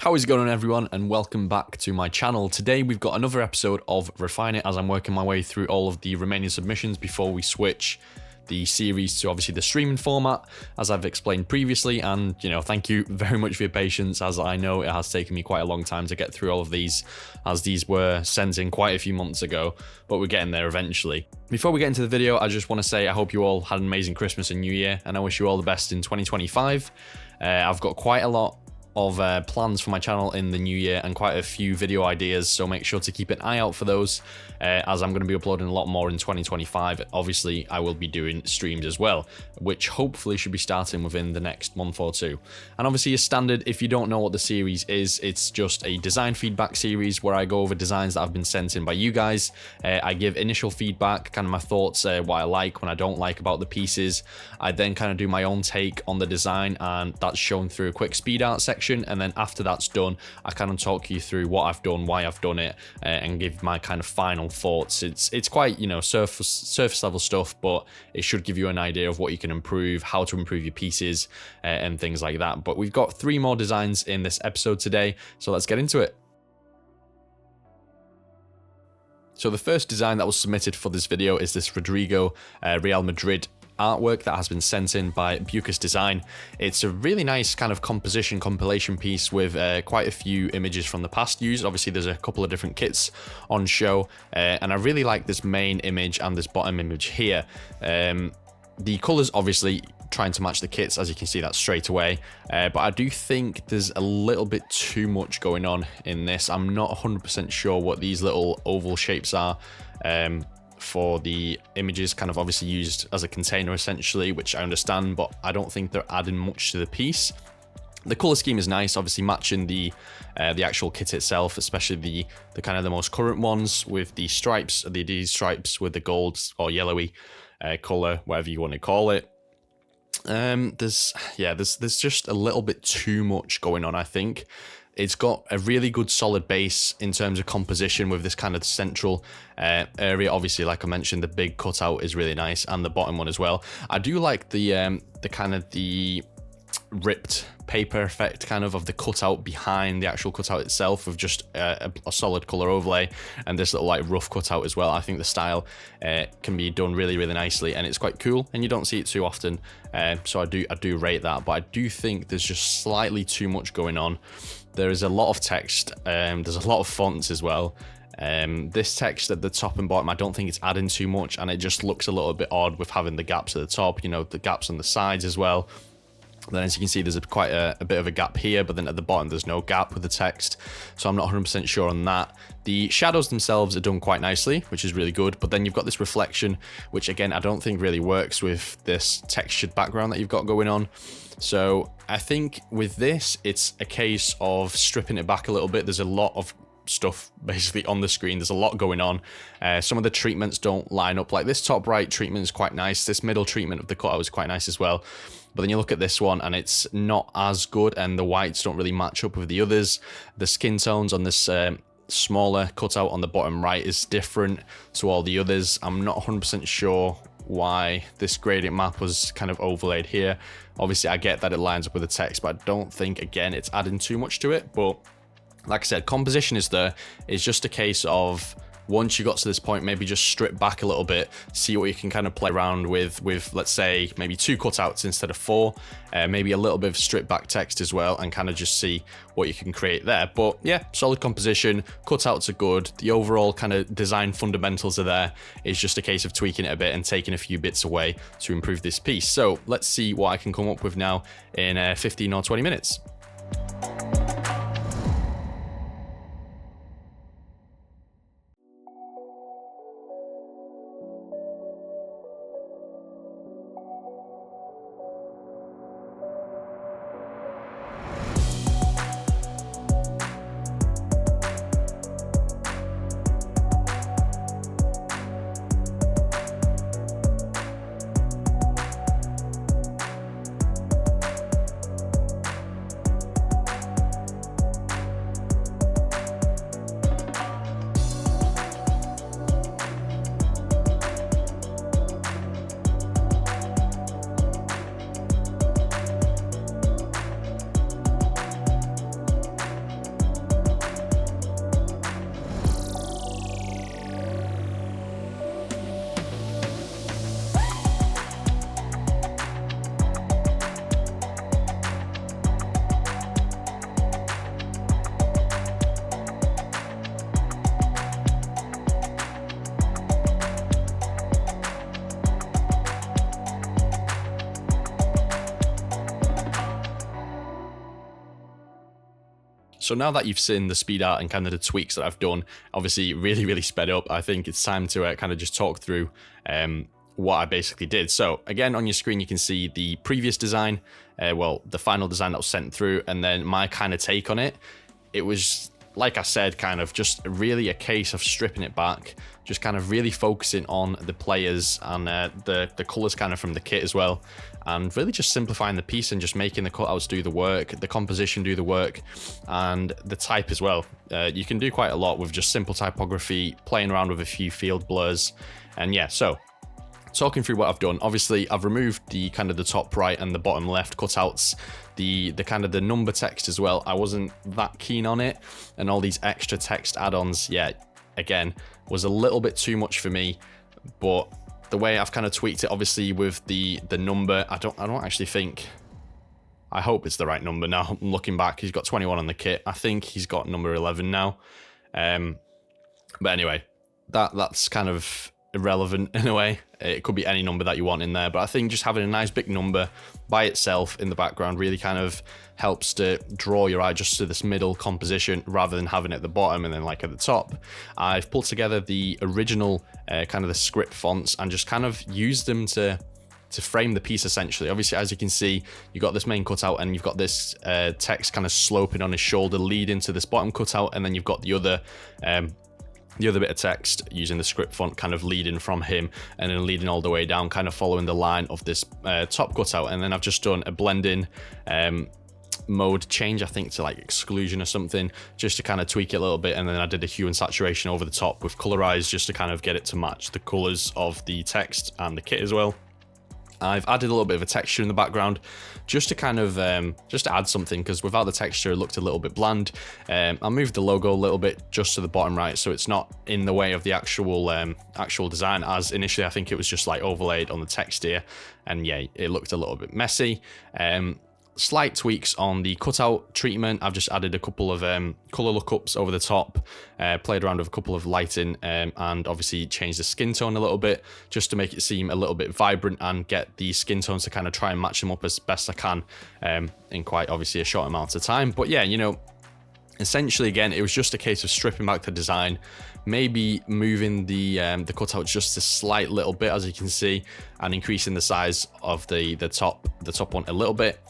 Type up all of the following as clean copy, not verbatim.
How is it going, everyone, and welcome back to my channel. Today we've got another episode of Refine It as I'm working my way through all of the remaining submissions before we switch the series to obviously the streaming format, as I've explained previously. And thank you very much for your patience, as I know it has taken me quite a long time to get through all of these, as these were sent in quite a few months ago, but we're getting there eventually. Before we get into the video, I just want to say I hope you all had an amazing Christmas and New Year, and I wish you all the best in 2025. I've got quite a lot of plans for my channel in the new year and quite a few video ideas, so make sure to keep an eye out for those, as I'm going to be uploading a lot more in 2025. Obviously I will be doing streams as well, which hopefully should be starting within the next month or two. And obviously, as standard, if you don't know what the series is, it's just a design feedback series where I go over designs that have been sent in by you guys. I give initial feedback, kind of my thoughts, what I like, what I don't like about the pieces. I then kind of do my own take on the design, and that's shown through a quick speed art section. And then after that's done, I kind of talk you through what I've done, why I've done it, and give my kind of final thoughts. It's quite, surface level stuff, but it should give you an idea of what you can improve, how to improve your pieces, and things like that. But we've got 3 more designs in this episode today, so let's get into it. So the first design that was submitted for this video is this Rodrigo Real Madrid artwork that has been sent in by Biukas.Design. It's a really nice kind of composition compilation piece with quite a few images from the past used. Obviously there's a couple of different kits on show, and I really like this main image and this bottom image here. The colors obviously trying to match the kits, as you can see that straight away, but I do think there's a little bit too much going on in this. I'm not 100% sure what these little oval shapes are for the images, kind of obviously used as a container essentially, which I understand, but I don't think they're adding much to the piece. The color scheme is nice, obviously matching the actual kit itself, especially the kind of the most current ones with the stripes, the Adidas stripes with the gold or yellowy color, whatever you want to call it. There's just a little bit too much going on, I think. It's got a really good solid base in terms of composition with this kind of central area. Obviously, like I mentioned, the big cutout is really nice, and the bottom one as well. I do like the kind of the ripped paper effect kind of the cutout behind the actual cutout itself, with just a solid color overlay and this little like rough cutout as well. I think the style can be done really, really nicely, and it's quite cool, and you don't see it too often, so I do rate that. But I do think there's just slightly too much going on. There is a lot of text, there's a lot of fonts as well. This text at the top and bottom, I don't think it's adding too much, and it just looks a little bit odd with having the gaps at the top, the gaps on the sides as well. Then, as you can see, there's quite a bit of a gap here, but then at the bottom there's no gap with the text, so I'm not 100% sure on that. The shadows themselves are done quite nicely, which is really good, but then you've got this reflection, which again I don't think really works with this textured background that you've got going on. So I think with this, it's a case of stripping it back a little bit. There's a lot of stuff basically on the screen, there's a lot going on. Some of the treatments don't line up. Like this top right treatment is quite nice, this middle treatment of the cutout is quite nice as well, but then you look at this one and it's not as good, and the whites don't really match up with the others. The skin tones on this smaller cutout on the bottom right is different to all the others. I'm not 100% sure why this gradient map was kind of overlaid here. Obviously I get that it lines up with the text, but I don't think, again, it's adding too much to it. But like I said, composition is there. It's just a case of, once you got to this point, maybe just strip back a little bit, see what you can kind of play around with let's say maybe 2 cutouts instead of 4, maybe a little bit of strip back text as well, and kind of just see what you can create there. But yeah, solid composition, cutouts are good, the overall kind of design fundamentals are there. It's just a case of tweaking it a bit and taking a few bits away to improve this piece. So let's see what I can come up with now in 15 or 20 minutes. So now that you've seen the speed art and kind of the tweaks that I've done, obviously really sped up, I think it's time to kind of just talk through what I basically did. So again, on your screen, you can see the previous design, well, the final design that was sent through, and then my kind of take on it. It was, like I said, kind of just really a case of stripping it back, just kind of really focusing on the players and the colors kind of from the kit as well, and really just simplifying the piece and just making the cutouts do the work, the composition do the work, and the type as well. You can do quite a lot with just simple typography, playing around with a few field blurs, and yeah, so talking through what I've done. Obviously, I've removed the kind of the top right and the bottom left cutouts, the kind of the number text as well. I wasn't that keen on it, and all these extra text add-ons, yeah, again, was a little bit too much for me. But the way I've kind of tweaked it, obviously with the number, I don't actually think, I hope it's the right number now. I'm looking back, he's got 21 on the kit. I think he's got number 11 now. But anyway, that's kind of irrelevant in a way. It could be any number that you want in there, but I think just having a nice big number by itself in the background really kind of helps to draw your eye just to this middle composition rather than having it at the bottom and then like at the top. I've pulled together the original kind of the script fonts and just kind of used them to frame the piece essentially. Obviously, as you can see, you've got this main cutout and you've got this text kind of sloping on his shoulder leading to this bottom cutout, and then you've got the other bit of text using the script font kind of leading from him and then leading all the way down, kind of following the line of this top cutout. And then I've just done a blending mode change, I think to like exclusion or something, just to kind of tweak it a little bit. And then I did a hue and saturation over the top with colorize just to kind of get it to match the colors of the text and the kit as well. I've added a little bit of a texture in the background just to kind of just to add something, because without the texture it looked a little bit bland. I moved the logo a little bit just to the bottom right, so it's not in the way of the actual design, as initially I think it was just like overlaid on the text here, and yeah, it looked a little bit messy. Slight tweaks on the cutout treatment. I've just added a couple of color lookups over the top, played around with a couple of lighting, and obviously changed the skin tone a little bit just to make it seem a little bit vibrant and get the skin tones to kind of try and match them up as best I can in quite obviously a short amount of time. But yeah, you know, essentially again, it was just a case of stripping back the design, maybe moving the cutout just a slight little bit, as you can see, and increasing the size of the top one a little bit.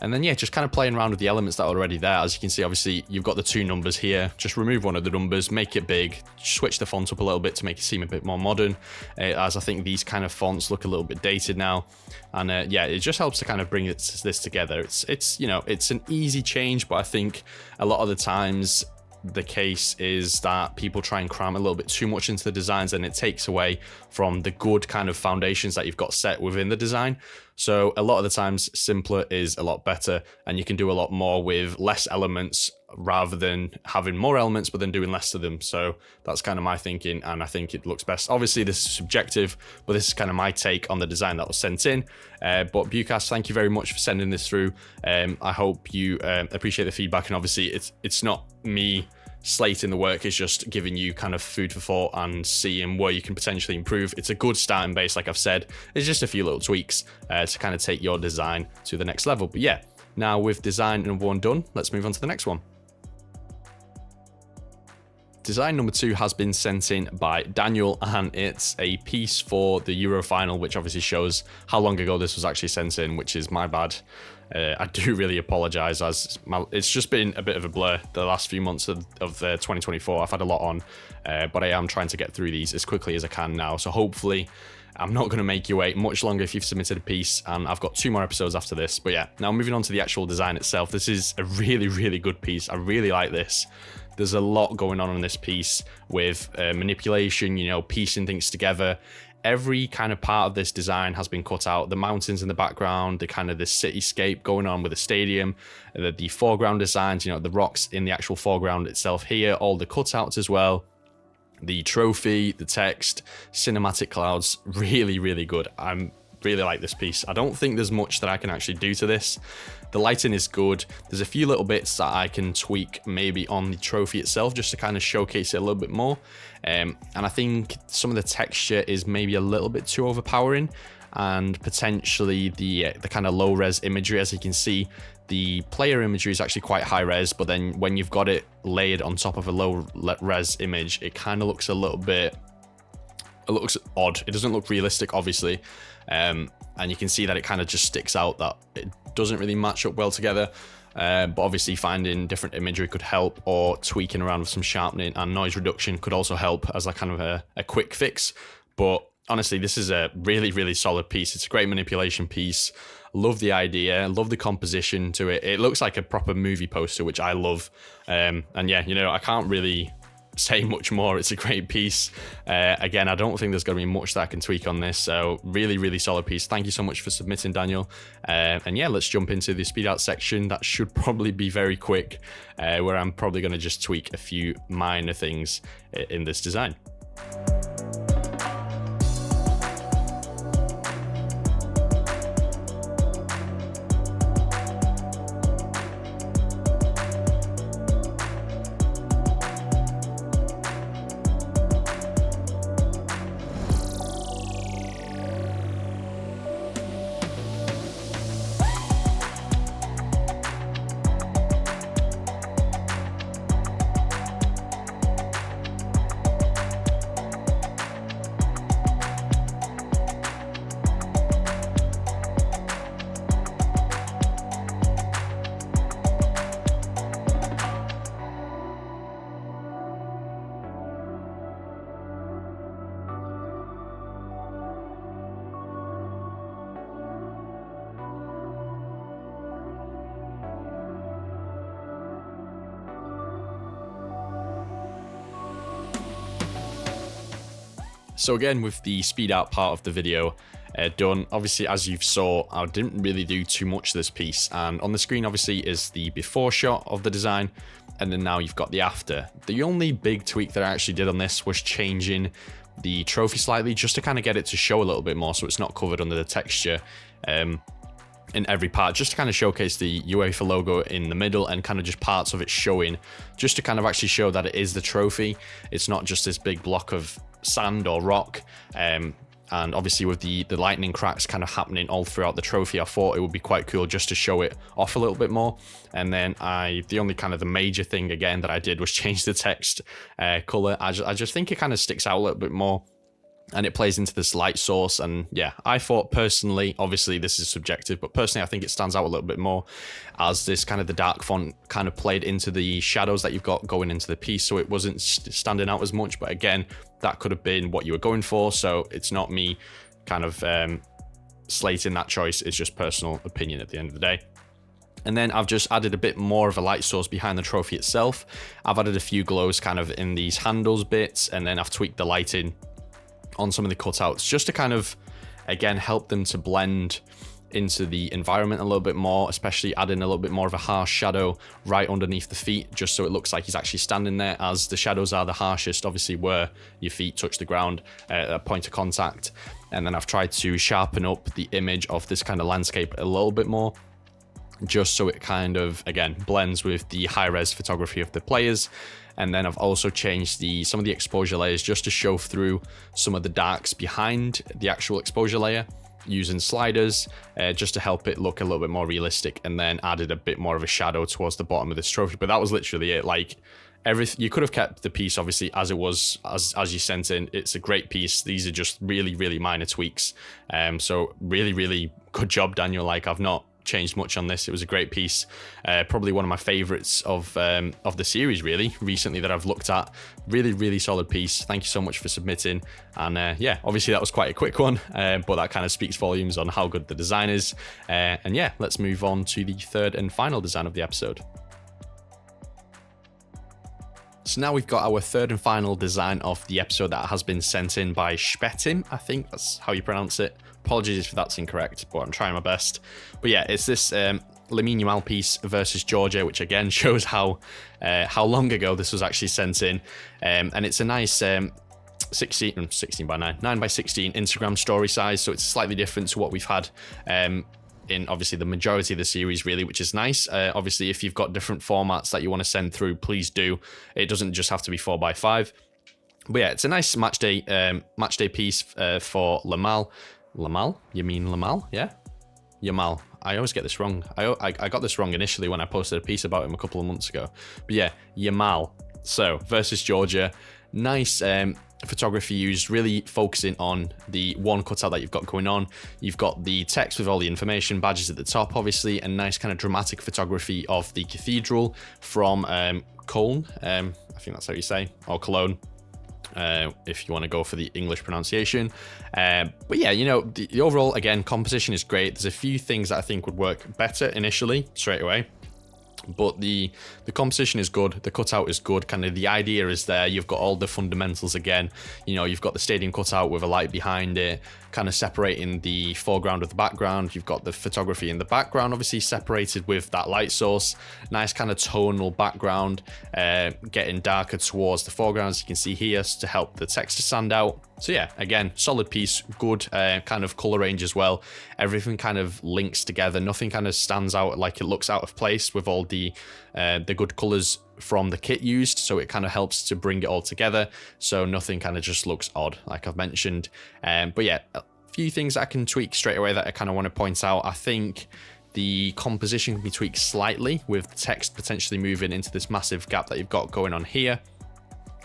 And then yeah, just kind of playing around with the elements that are already there. As you can see, obviously you've got the two numbers here. Just remove one of the numbers, make it big, switch the font up a little bit to make it seem a bit more modern, as I think these kind of fonts look a little bit dated now. And yeah, it just helps to kind of bring this together. It's you know, it's an easy change, but I think a lot of the times the case is that people try and cram a little bit too much into the designs, and it takes away from the good kind of foundations that you've got set within the design. So a lot of the times simpler is a lot better, and you can do a lot more with less elements rather than having more elements but then doing less of them. So that's kind of my thinking, and I think it looks best. Obviously this is subjective, but this is kind of my take on the design that was sent in. But Biukas, thank you very much for sending this through. I hope you appreciate the feedback, and obviously it's not me slating the work, is just giving you kind of food for thought and seeing where you can potentially improve. It's a good starting base, like I've said. It's just a few little tweaks to kind of take your design to the next level. But yeah, now with design number one done, let's move on to the next one. Design number 2 has been sent in by Daniel, and it's a piece for the Euro final, which obviously shows how long ago this was actually sent in, which is my bad. I do really apologize, as it's just been a bit of a blur the last few months of 2024. I've had a lot on, but I am trying to get through these as quickly as I can now. So hopefully I'm not going to make you wait much longer if you've submitted a piece, and I've got 2 more episodes after this. But yeah, now moving on to the actual design itself. This is a really good piece. I really like this. There's a lot going on in this piece with manipulation, you know, piecing things together. Every kind of part of this design has been cut out. The mountains in the background, the kind of the cityscape going on with the stadium, the foreground designs, you know, the rocks in the actual foreground itself here, all the cutouts as well. The trophy, the text, cinematic clouds, really good. I'm really like this piece. I don't think there's much that I can actually do to this. The lighting is good. There's a few little bits that I can tweak maybe on the trophy itself just to kind of showcase it a little bit more. And I think some of the texture is maybe a little bit too overpowering. and potentially the kind of low res imagery. As you can see, the player imagery is actually quite high res, but then when you've got it layered on top of a low res image, it kind of looks a little bit, it looks odd. It doesn't look realistic, obviously. And you can see that it kind of just sticks out, that it doesn't really match up well together. But obviously finding different imagery could help, or tweaking around with some sharpening and noise reduction could also help as a kind of a quick fix. But honestly, this is a really, really solid piece. It's a great manipulation piece. Love the idea, love the composition to it. It looks like a proper movie poster, which I love. And yeah, you know, I can't really say much more. It's a great piece. Again, I don't think there's going to be much that I can tweak on this. So really, really solid piece. Thank you so much for submitting, Daniel. And yeah, let's jump into the speed out section. That should probably be very quick, where I'm probably going to just tweak a few minor things in this design. So again, with the speed out part of the video done, obviously as you saw, I didn't really do too much to this piece, and on the screen obviously is the before shot of the design, and then now you've got the after. The only big tweak that I actually did on this was changing the trophy slightly, just to kind of get it to show a little bit more, so it's not covered under the texture in every part, just to kind of showcase the UEFA logo in the middle and kind of just parts of it showing, just to kind of actually show that it is the trophy. It's not just this big block of sand or rock. And obviously with the lightning cracks kind of happening all throughout the trophy, I thought it would be quite cool just to show it off a little bit more. And then the only kind of the major thing again that I did was change the text color. I just think it kind of sticks out a little bit more, and it plays into this light source. And yeah, I thought personally, obviously this is subjective, but personally I think it stands out a little bit more as this kind of the dark font kind of played into the shadows that you've got going into the piece, so it wasn't standing out as much. But again, that could have been what you were going for, so it's not me kind of slating that choice. It's just personal opinion at the end of the day. And then I've just added a bit more of a light source behind the trophy itself. I've added a few glows kind of in these handles bits, and then I've tweaked the lighting on some of the cutouts just to kind of, again, help them to blend into the environment a little bit more, especially adding a little bit more of a harsh shadow right underneath the feet, just so it looks like he's actually standing there, as the shadows are the harshest, obviously, where your feet touch the ground at a point of contact. And then I've tried to sharpen up the image of this kind of landscape a little bit more, just so it kind of, again, blends with the high-res photography of the players. And then I've also changed some of the exposure layers just to show through some of the darks behind the actual exposure layer, using sliders just to help it look a little bit more realistic, and then added a bit more of a shadow towards the bottom of this trophy. But that was literally it. Like, everything, you could have kept the piece obviously as it was, as you sent in. It's a great piece. These are just really, really minor tweaks. So really, really good job, Daniel. Like, I've not changed much on this. It was a great piece, probably one of my favorites of the series really recently that I've looked at. Really, really solid piece. Thank you so much for submitting. And yeah, obviously that was quite a quick one, but that kind of speaks volumes on how good the design is. And yeah, let's move on to the third and final design of the episode. So now we've got our third and final design of the episode that has been sent in by Shpetim. I think that's how you pronounce it. Apologies if that's incorrect, but I'm trying my best. But yeah, it's this Lamine Yamal piece versus Georgia, which again shows how long ago this was actually sent in. And it's a nice 16 by 9 by 16 Instagram story size, so it's slightly different to what we've had in obviously the majority of the series really, which is nice. Obviously, if you've got different formats that you want to send through, please do. It doesn't just have to be 4x5. But yeah, it's a nice match day piece for Lamal. Lamal? You mean Lamal? Yeah? Yamal. I always get this wrong. I got this wrong initially when I posted a piece about him a couple of months ago. But yeah, Yamal. So, versus Georgia. Nice photography used, really focusing on the one cutout that you've got going on. You've got the text with all the information, badges at the top, obviously, and nice kind of dramatic photography of the cathedral from Cologne. I think that's how you say, or Cologne. If you want to go for the English pronunciation. But yeah, you know, the overall, again, composition is great. There's a few things that I think would work better initially, straight away. But the composition is good, the cutout is good, kind of the idea is there. You've got all the fundamentals again. You know, you've got the stadium cutout with a light behind it, kind of separating the foreground with the background. You've got the photography in the background, obviously separated with that light source. Nice kind of tonal background, getting darker towards the foreground, as you can see here, to help the text to stand out. So yeah, again, solid piece, good kind of color range as well. Everything kind of links together. Nothing kind of stands out like it looks out of place with all the good colors from the kit used. So it kind of helps to bring it all together. So nothing kind of just looks odd, like I've mentioned. But yeah, a few things that I can tweak straight away that I kind of want to point out. I think the composition can be tweaked slightly with the text potentially moving into this massive gap that you've got going on here.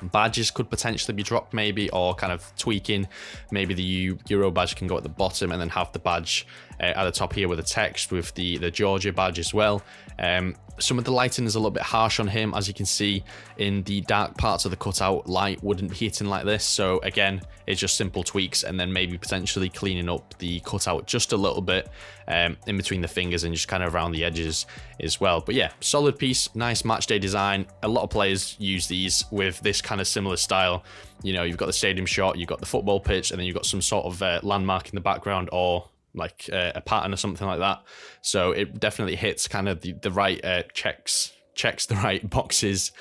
Badges could potentially be dropped maybe, or kind of tweaking. Maybe the Euro badge can go at the bottom and then have the badge at the top here with the text with the Georgia badge as well. Some of the lighting is a little bit harsh on him. As you can see in the dark parts of the cutout, light wouldn't be hitting like this. So again, it's just simple tweaks and then maybe potentially cleaning up the cutout just a little bit in between the fingers and just kind of around the edges as well. But yeah, solid piece, nice match day design. A lot of players use these with this kind of similar style. You know, you've got the stadium shot, you've got the football pitch, and then you've got some sort of landmark in the background, or like a pattern or something like that. So it definitely hits kind of the right checks the right boxes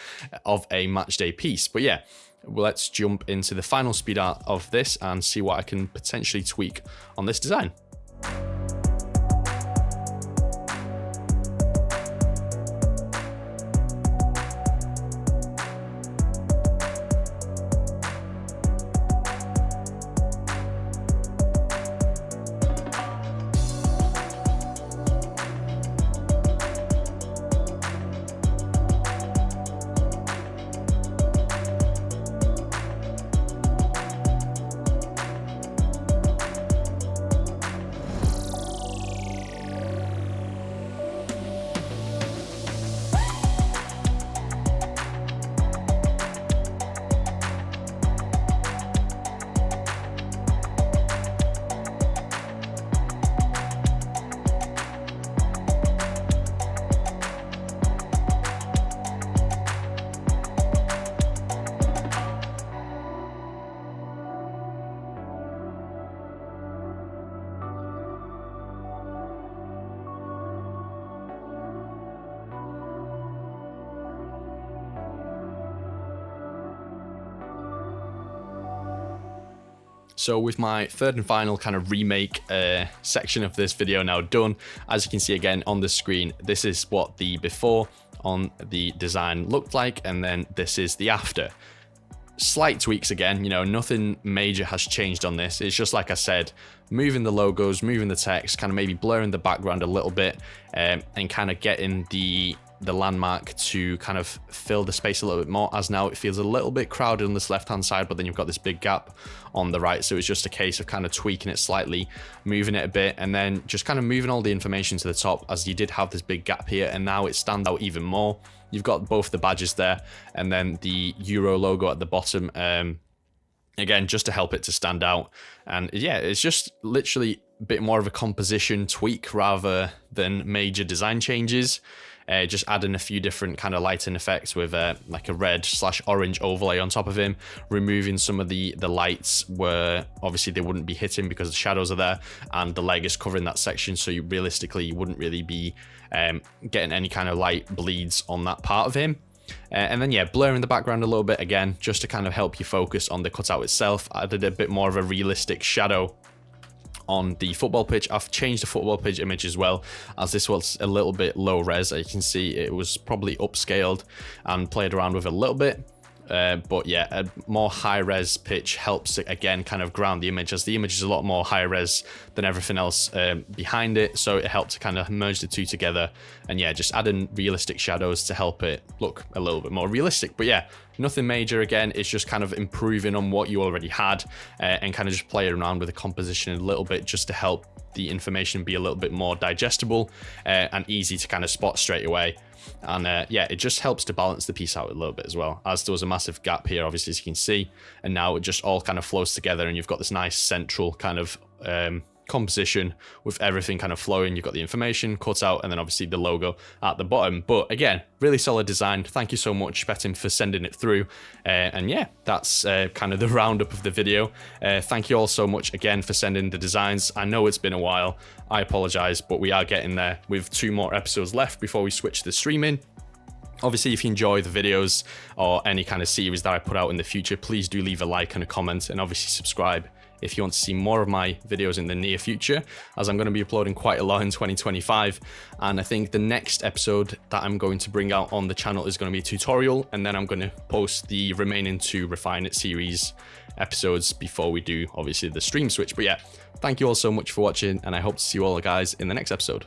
of a match day piece. But yeah, well, let's jump into the final speed art of this and see what I can potentially tweak on this design. So with my third and final kind of remake section of this video now done, as you can see again on the screen, this is what the before on the design looked like, and then this is the after. Slight tweaks again, you know, nothing major has changed on this. It's just like I said, moving the logos, moving the text, kind of maybe blurring the background a little bit, and kind of getting the landmark to kind of fill the space a little bit more, as now it feels a little bit crowded on this left hand side, but then you've got this big gap on the right. So it's just a case of kind of tweaking it slightly, moving it a bit, and then just kind of moving all the information to the top, as you did have this big gap here, and now it stands out even more. You've got both the badges there and then the Euro logo at the bottom, again, just to help it to stand out. And yeah, it's just literally a bit more of a composition tweak rather than major design changes. Just adding a few different kind of lighting effects with like a red/orange overlay on top of him, removing some of the lights where obviously they wouldn't be hitting because the shadows are there, and the leg is covering that section, so you wouldn't really be getting any kind of light bleeds on that part of him. And then yeah, blurring the background a little bit again, just to kind of help you focus on the cutout itself. I did a bit more of a realistic shadow on the football pitch. I've changed the football pitch image as well, as this was a little bit low res. As you can see, it was probably upscaled and played around with a little bit. But yeah, a more high res pitch helps it again kind of ground the image, as the image is a lot more high res than everything else behind it. So it helped to kind of merge the two together, and yeah, just add in realistic shadows to help it look a little bit more realistic. But yeah, nothing major. Again, it's just kind of improving on what you already had and kind of just playing around with the composition a little bit just to help the information be a little bit more digestible and easy to kind of spot straight away. And yeah, it just helps to balance the piece out a little bit as well, as there was a massive gap here, obviously, as you can see, and now it just all kind of flows together, and you've got this nice central kind of composition with everything kind of flowing. You've got the information cut out, and then obviously the logo at the bottom. But again, really solid design. Thank you so much, Shpetim, for sending it through. And yeah, that's kind of the roundup of the video. Thank you all so much again for sending the designs. I know it's been a while. I apologize, but we are getting there with 2 more episodes left before we switch to streaming. Obviously, if you enjoy the videos or any kind of series that I put out in the future, please do leave a like and a comment, and obviously subscribe if you want to see more of my videos in the near future, as I'm going to be uploading quite a lot in 2025. And I think the next episode that I'm going to bring out on the channel is going to be a tutorial, and then I'm going to post the remaining 2 Refine It series episodes before we do obviously the stream switch. But yeah, thank you all so much for watching, and I hope to see you all guys in the next episode.